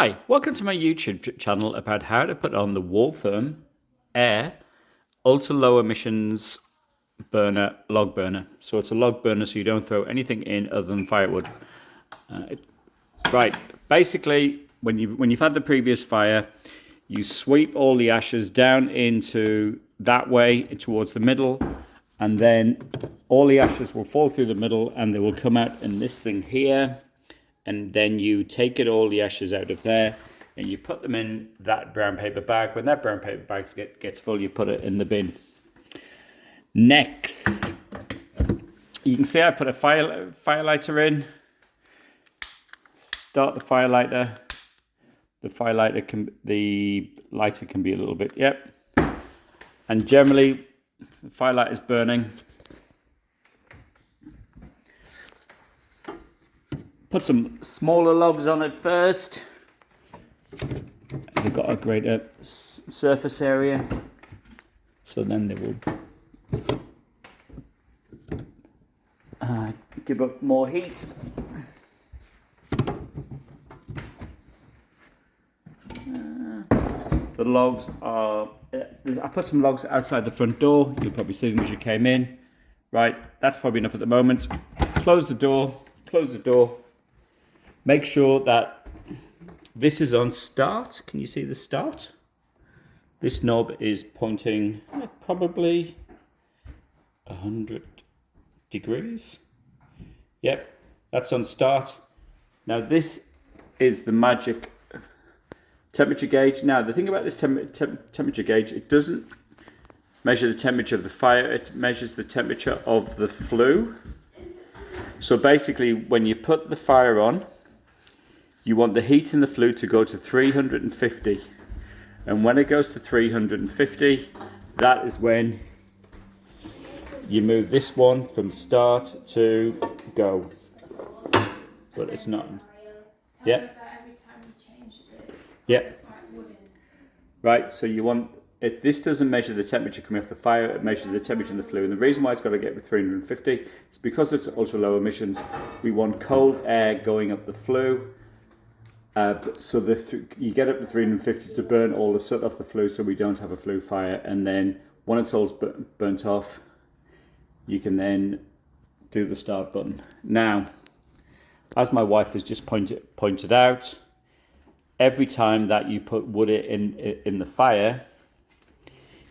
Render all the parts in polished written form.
Hi, welcome to my YouTube channel about how to put on the Walltherm Air ultra low emissions log burner. So it's a log burner, so you don't throw anything in other than firewood. Right, basically when you've had the previous fire, you sweep all the ashes down into that way towards the middle, and then all the ashes will fall through the middle and they will come out in this thing here. And then you take all the ashes out of there and you put them in that brown paper bag. When that brown paper bag gets full, you put it in the bin. Next, you can see I put a fire lighter in. Start the fire lighter. The lighter can be a little bit, yep. And generally, the fire lighter is burning. Put some smaller logs on it first. They've got a greater surface area, so then they will give up more heat. The logs are, I put some logs outside the front door. You'll probably see them as you came in. Right, that's probably enough at the moment. Close the door. Make sure that this is on start. Can you see the start? This knob is pointing at probably 100 degrees. Yep, that's on start. Now this is the magic temperature gauge. Now the thing about this temperature gauge, it doesn't measure the temperature of the fire, it measures the temperature of the flue. So basically when you put the fire on, you want the heat in the flue to go to 350. And when it goes to 350, that is when you move this one from start to go. But it's not. Yeah. Yeah. Right, so you want, if this doesn't measure the temperature coming off the fire, it measures the temperature in the flue. And the reason why it's got to get to 350 is because it's ultra low emissions. We want cold air going up the flue. So you get up to 350 to burn all the soot off the flue, so we don't have a flue fire. And then when it's all burnt off, you can then do the start button. Now, as my wife has just pointed out, every time that you put wood in the fire,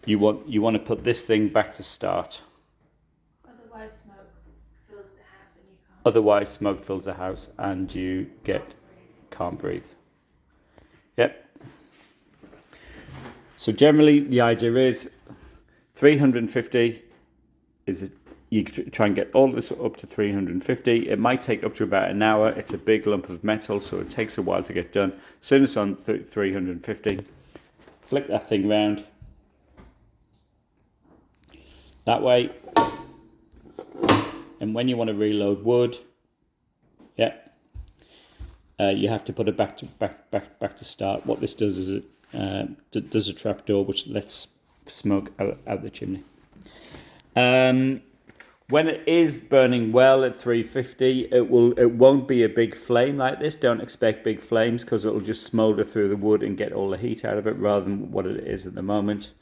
you want to put this thing back to start. Otherwise, smoke fills the house and you can't. Otherwise, smoke fills the house and you can't breathe. Yep. So generally, the idea is 350 is you try and get all this up to 350. It might take up to about an hour. It's a big lump of metal, so it takes a while to get done. As soon as it's on 350, flick that thing round. That way. And when you want to reload wood, you have to put it back to start. What this does is it does a trap door which lets smoke out the chimney. When it is burning well at 350, it won't be a big flame like this. Don't expect big flames because it'll just smolder through the wood and get all the heat out of it rather than what it is at the moment.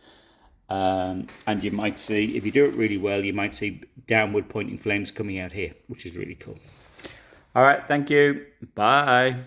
And you might see, if you do it really well, you might see downward pointing flames coming out here, which is really cool. All right, thank you. Bye.